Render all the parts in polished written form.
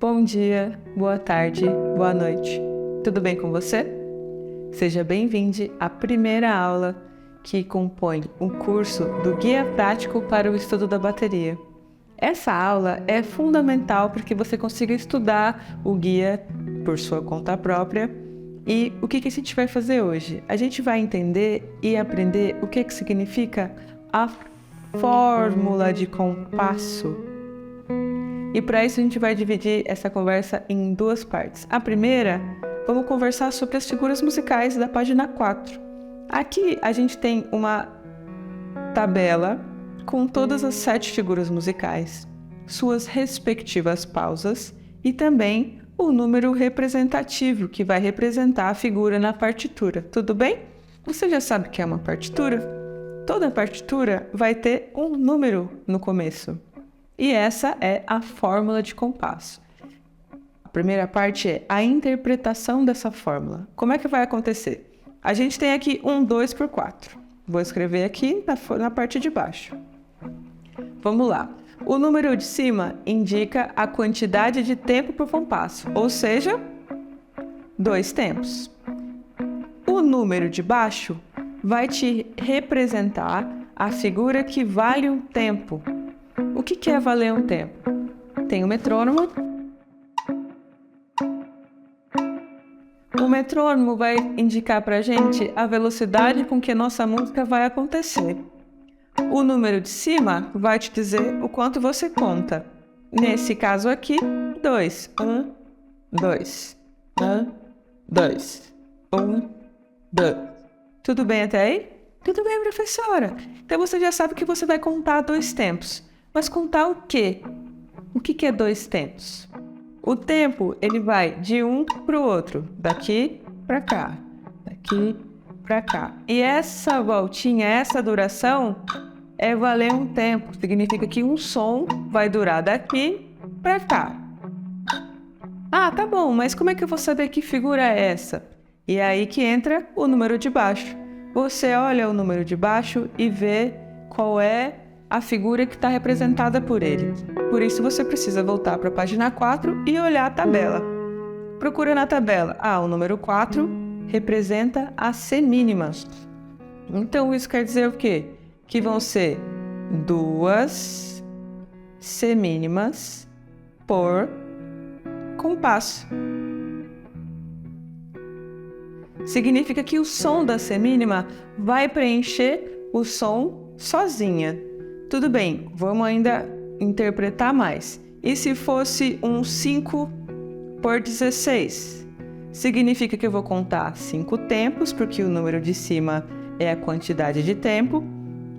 Bom dia, boa tarde, boa noite. Tudo bem com você? Seja bem-vindo à primeira aula que compõe o curso do Guia Prático para o Estudo da Bateria. Essa aula é fundamental para que você consiga estudar o guia por sua conta própria. E o que a gente vai fazer hoje? A gente vai entender e aprender o que significa a fórmula de compasso. E para isso a gente vai dividir essa conversa em duas partes. A primeira, vamos conversar sobre as figuras musicais da página 4. Aqui a gente tem uma tabela com todas as 7 figuras musicais, suas respectivas pausas e também o número representativo que vai representar a figura na partitura. Tudo bem? Você já sabe o que é uma partitura? Toda partitura vai ter um número no começo. E essa é a fórmula de compasso. A primeira parte é a interpretação dessa fórmula. Como é que vai acontecer? A gente tem aqui 1, 2 por 4. Vou escrever aqui na parte de baixo. Vamos lá. O número de cima indica a quantidade de tempo por compasso, ou seja, 2 tempos. O número de baixo vai te representar a figura que vale um tempo. O que é valer um tempo? Tem o metrônomo. O metrônomo vai indicar para a gente a velocidade com que nossa música vai acontecer. O número de cima vai te dizer o quanto você conta. Nesse caso aqui, 2. 1, 2. 1, 2. 1, 2. Tudo bem até aí? Tudo bem, professora. Então você já sabe que você vai contar 2 tempos. Mas contar o quê? O que é 2 tempos? O tempo, ele vai de um para o outro, daqui para cá, daqui para cá. E essa voltinha, essa duração, é valer um tempo. Significa que um som vai durar daqui para cá. Ah, tá bom, mas como é que eu vou saber que figura é essa? E é aí que entra o número de baixo. Você olha o número de baixo e vê qual é a figura que está representada por ele. Por isso você precisa voltar para a página 4 e olhar a tabela. Procura na tabela. O número 4 representa a semínima. Então isso quer dizer o quê? Que vão ser 2 semínimas por compasso. Significa que o som da semínima vai preencher o som sozinha. Tudo bem, vamos ainda interpretar mais. E se fosse um 5 por 16? Significa que eu vou contar 5 tempos, porque o número de cima é a quantidade de tempo.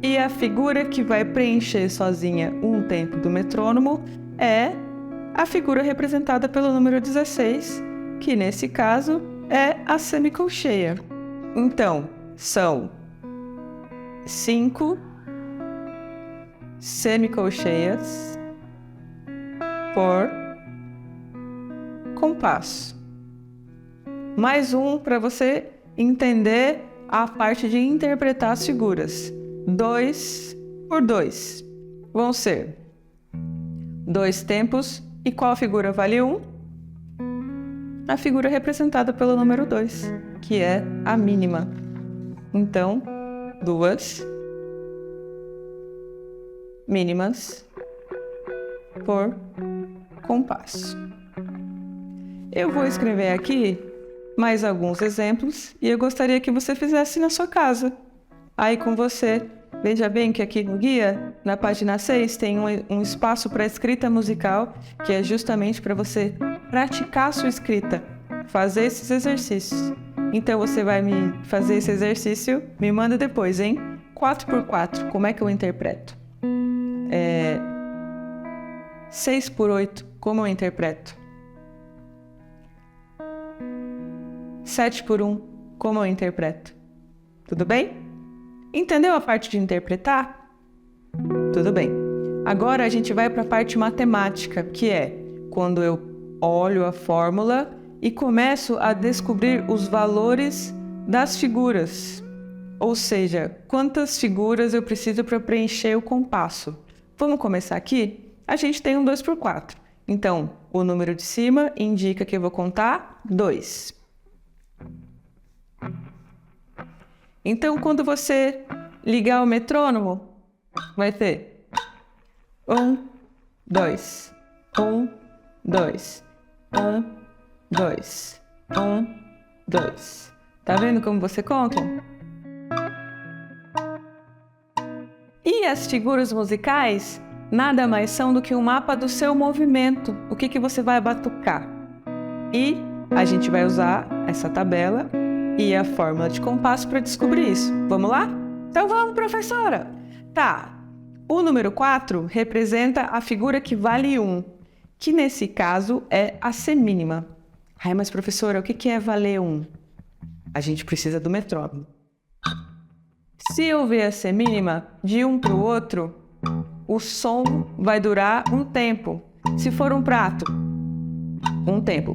E a figura que vai preencher sozinha um tempo do metrônomo é a figura representada pelo número 16, que nesse caso é a semicolcheia. Então, são 5 semicolcheias por compasso. Mais um para você entender a parte de interpretar as figuras. 2 por 2 vão ser 2 tempos. E qual figura vale 1? A figura representada pelo número 2, que é a mínima. Então, 2 mínimas por compasso. Eu vou escrever aqui mais alguns exemplos e eu gostaria que você fizesse na sua casa. Aí com você, veja bem que aqui no guia, na página 6, tem um espaço para escrita musical, que é justamente para você praticar a sua escrita, fazer esses exercícios. Então você vai me fazer esse exercício, me manda depois, hein? 4 por 4, como é que eu interpreto? 6 por 8, como eu interpreto? 7 por 1, como eu interpreto? Tudo bem? Entendeu a parte de interpretar? Tudo bem. Agora a gente vai para a parte matemática, que é quando eu olho a fórmula e começo a descobrir os valores das figuras. Ou seja, quantas figuras eu preciso para preencher o compasso. Vamos começar aqui? A gente tem um 2 por 4. Então, o número de cima indica que eu vou contar 2. Então, quando você ligar o metrônomo, vai ter 1, 2, 1, 2, 1, 2, 1, 2. Tá vendo como você conta? E as figuras musicais nada mais são do que um mapa do seu movimento, o que você vai batucar. E a gente vai usar essa tabela e a fórmula de compasso para descobrir isso. Vamos lá? Então vamos, professora! Tá, o número 4 representa a figura que vale 1, que nesse caso é a semínima. Ai, mas professora, o que é valer 1? A gente precisa do metrônomo. Se eu ver a semínima de um para o outro, o som vai durar um tempo. Se for um prato, um tempo.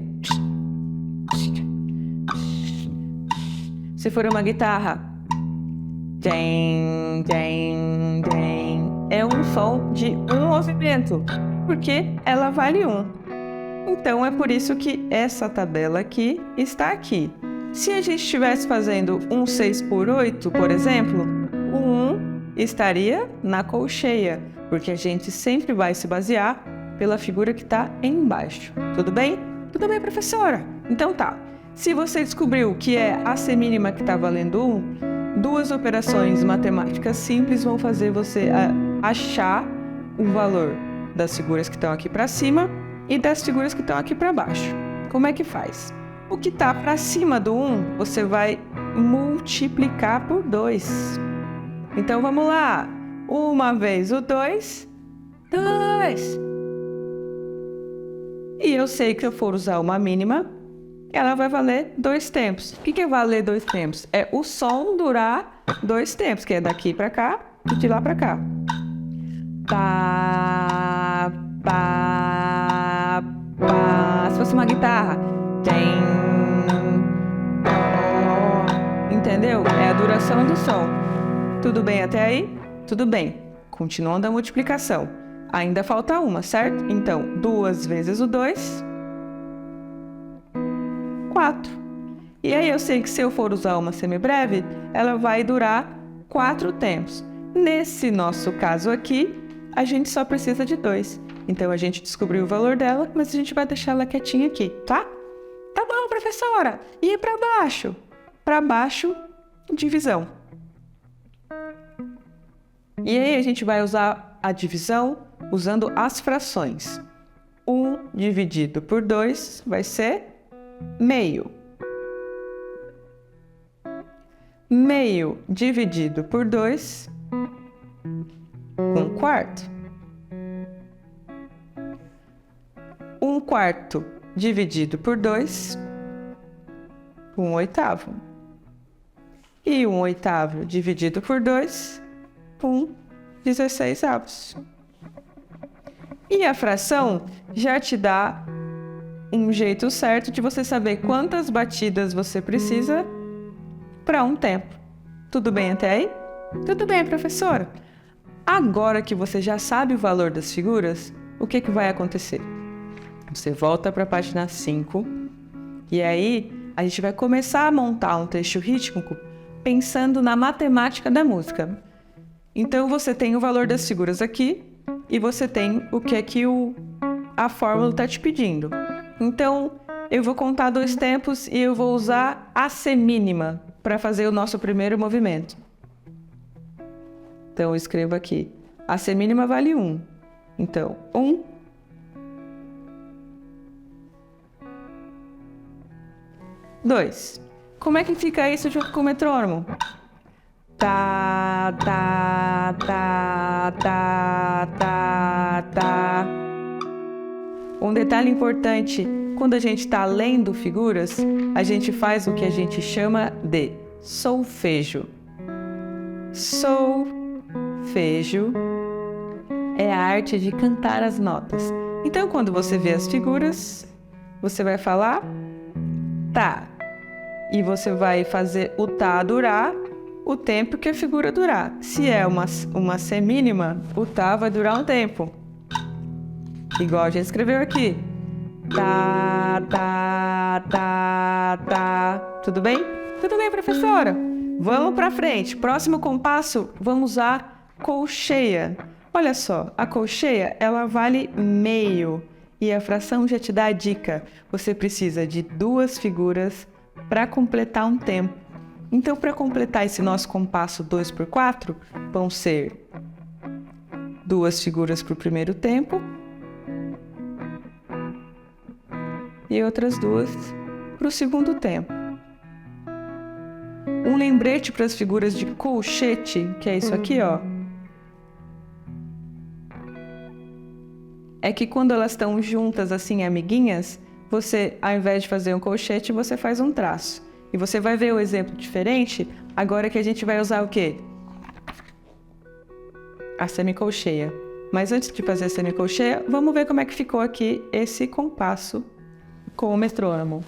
Se for uma guitarra, ding, ding, ding, é um som de um movimento, porque ela vale 1. Então é por isso que essa tabela aqui está aqui. Se a gente estivesse fazendo um 6 por 8, por exemplo, o 1 estaria na colcheia, porque a gente sempre vai se basear pela figura que está embaixo. Tudo bem? Tudo bem, professora? Então tá. Se você descobriu que é a semínima que está valendo 1, 2 operações matemáticas simples vão fazer você achar o valor das figuras que estão aqui para cima e das figuras que estão aqui para baixo. Como é que faz? O que está para cima do 1, você vai multiplicar por 2. Então vamos lá. Uma vez o 2, 2. E eu sei que se eu for usar uma mínima, ela vai valer 2 tempos. O que é valer 2 tempos? É o som durar 2 tempos, que é daqui para cá e de lá para cá. Pá, pá, pá. Se fosse uma guitarra, tem. Entendeu? É a duração do som. Tudo bem até aí? Tudo bem. Continuando a multiplicação. Ainda falta uma, certo? Então, 2 vezes o 2, 4. E aí eu sei que se eu for usar uma semibreve, ela vai durar 4 tempos. Nesse nosso caso aqui, a gente só precisa de 2. Então a gente descobriu o valor dela, mas a gente vai deixar ela quietinha aqui, tá? Tá bom, professora. E para baixo? Para baixo, divisão. E aí a gente vai usar a divisão usando as frações. 1 dividido por 2 vai ser meio. Meio dividido por 2, 1/4. 1/4 dividido por 2, 1/8. E 1/8 dividido por 2, 1/16. E a fração já te dá um jeito certo de você saber quantas batidas você precisa para um tempo. Tudo bem até aí? Tudo bem, professora. Agora que você já sabe o valor das figuras, o que vai acontecer? Você volta para a página 5 e aí a gente vai começar a montar um trecho rítmico pensando na matemática da música. Então você tem o valor das figuras aqui e você tem o que é que a fórmula está te pedindo. Então eu vou contar 2 tempos e eu vou usar a semínima para fazer o nosso primeiro movimento. Então eu escrevo aqui, a semínima vale 1. Então, 1, 2. Como é que fica isso junto com o metrônomo? Tá, tá, tá, tá, tá, tá. Um detalhe importante, quando a gente está lendo figuras, a gente faz o que a gente chama de solfejo. Solfejo é a arte de cantar as notas. Então, quando você vê as figuras, você vai falar tá. E você vai fazer o tá durar o tempo que a figura durar. Se é uma semínima, o tá vai durar um tempo. Igual a gente escreveu aqui. tá, tá, tá, tá. Tudo bem? Tudo bem, professora? Vamos para frente. Próximo compasso, vamos usar colcheia. Olha só, a colcheia, ela vale meio. E a fração já te dá a dica. Você precisa de 2 figuras para completar um tempo. Então, para completar esse nosso compasso 2×4, vão ser 2 figuras para o primeiro tempo e outras 2 para o segundo tempo. Um lembrete para as figuras de colchete, que é isso aqui, ó. É que quando elas estão juntas, assim, amiguinhas, você, ao invés de fazer um colchete, você faz um traço. E você vai ver o exemplo diferente agora que a gente vai usar o quê? A semicolcheia. Mas antes de fazer a semicolcheia, vamos ver como é que ficou aqui esse compasso com o metrônomo.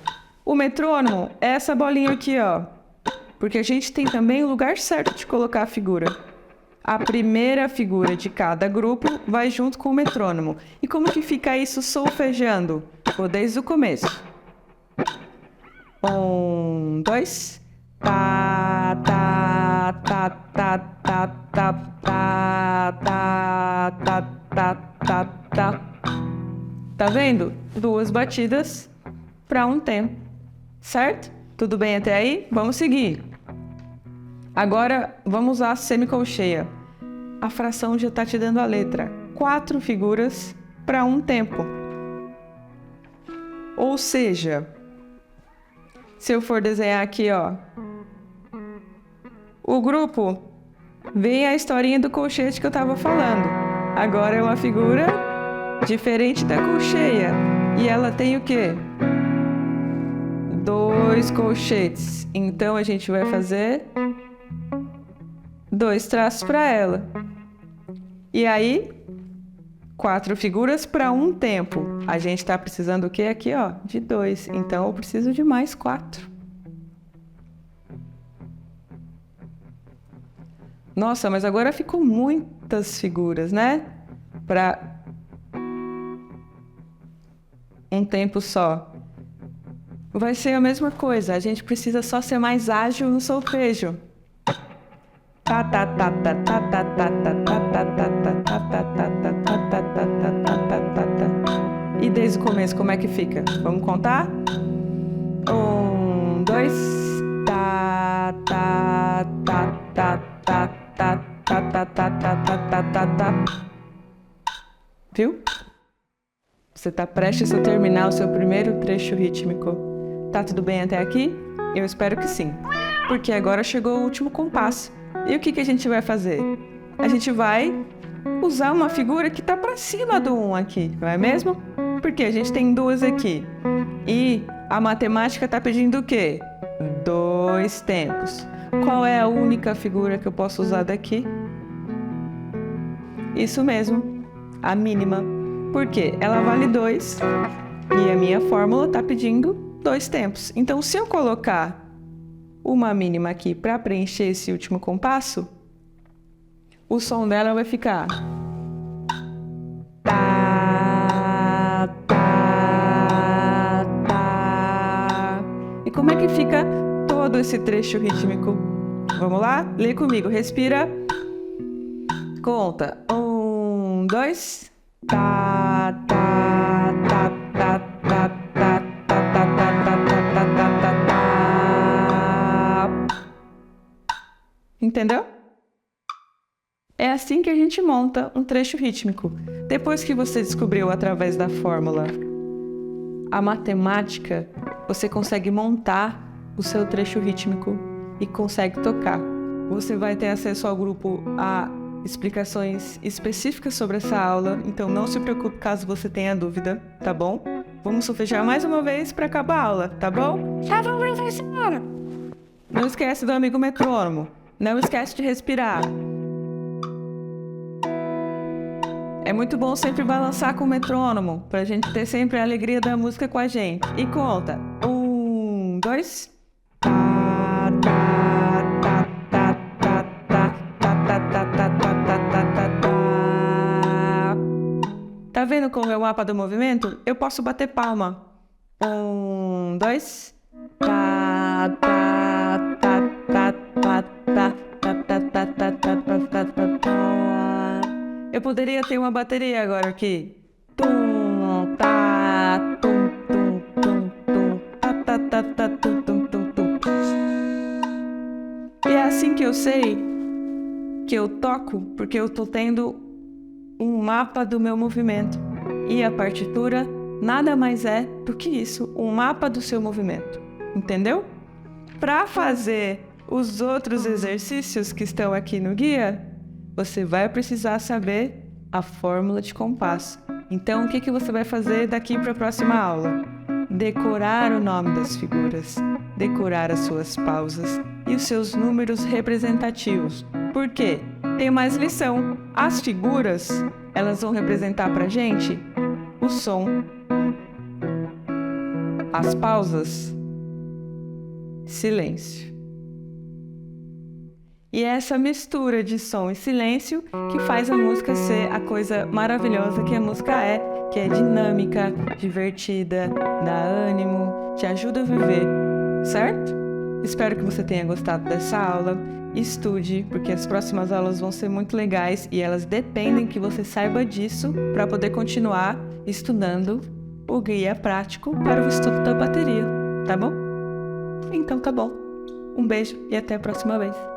O metrônomo é essa bolinha aqui, ó. Porque a gente tem também o lugar certo de colocar a figura. A primeira figura de cada grupo vai junto com o metrônomo. E como que fica isso solfejando? Vou desde o começo. 1, 2. Tá, tá, tá, tá, tá, tá, tá, tá, tá, tá, tá, tá. Tá vendo? 2 batidas para um tempo. Certo? Tudo bem até aí? Vamos seguir. Agora, vamos usar a semicolcheia. A fração já está te dando a letra. 4 figuras para um tempo. Ou seja, se eu for desenhar aqui, ó, o grupo vem a historinha do colchete que eu estava falando. Agora é uma figura diferente da colcheia. E ela tem o quê? 2 colchetes. Então, a gente vai fazer 2 traços para ela. E aí, 4 figuras para um tempo. A gente está precisando o quê aqui, ó? De 2. Então, eu preciso de mais 4. Nossa, mas agora ficou muitas figuras, né? Para um tempo só. Vai ser a mesma coisa. A gente precisa só ser mais ágil no solfejo. E desde o começo, como é que fica? Vamos contar? 1, 2. Tá, tá, tá, tá, tá, tá, tá, tá, tá, tá, tá, tá, tá. Viu? Você está prestes a terminar o seu primeiro trecho rítmico. Tá tudo bem até aqui? Eu espero que sim. Porque agora chegou o último compasso. E o que a gente vai fazer? A gente vai usar uma figura que está para cima do 1 aqui, não é mesmo? Porque a gente tem 2 aqui. E a matemática está pedindo o quê? 2 tempos. Qual é a única figura que eu posso usar daqui? Isso mesmo, a mínima. Por quê? Ela vale 2 e a minha fórmula está pedindo 2 tempos. Então, se eu colocar uma mínima aqui para preencher esse último compasso, o som dela vai ficar tá, tá, tá. E como é que fica todo esse trecho rítmico? Vamos lá? Lê comigo. Respira. Conta. 1, 2. Tá, tá, tá, tá, tá, tá, tá, tá, tá, tá, tá, tá. Entendeu? É assim que a gente monta um trecho rítmico. Depois que você descobriu através da fórmula a matemática, você consegue montar o seu trecho rítmico e consegue tocar. Você vai ter acesso ao grupo a explicações específicas sobre essa aula, então não se preocupe caso você tenha dúvida, tá bom? Vamos solfejar mais uma vez para acabar a aula, tá bom? Tá bom, professora! Não esquece do amigo metrônomo. Não esquece de respirar. É muito bom sempre balançar com o metrônomo, pra gente ter sempre a alegria da música com a gente. E conta. 1, 2. Tá, tá, tá, tá, tá, tá, tá, tá, tá, tá, tá, tá, tá, tá. Tá vendo como é o mapa do movimento? Eu posso bater palma. 1, 2. Tá, tá, tá, tá, tá, tá, tá, tá, tá, tá, tá, tá, tá, tá. Eu poderia ter uma bateria agora aqui. Tum, tá, tum, tum, tum, tum, tá, tá, tá, tá, tum, tum, tum, tum. E é assim que eu sei que eu toco, porque eu tô tendo um mapa do meu movimento. E a partitura nada mais é do que isso, um mapa do seu movimento. Entendeu? Para fazer os outros exercícios que estão aqui no guia, você vai precisar saber a fórmula de compasso. Então, o que você vai fazer daqui para a próxima aula? Decorar o nome das figuras, decorar as suas pausas e os seus números representativos. Por quê? Tem mais lição. As figuras, elas vão representar para a gente o som. As pausas, silêncio. E é essa mistura de som e silêncio que faz a música ser a coisa maravilhosa que a música é, que é dinâmica, divertida, dá ânimo, te ajuda a viver, certo? Espero que você tenha gostado dessa aula. Estude, porque as próximas aulas vão ser muito legais e elas dependem que você saiba disso para poder continuar estudando o guia prático para o estudo da bateria, tá bom? Então tá bom. Um beijo e até a próxima vez.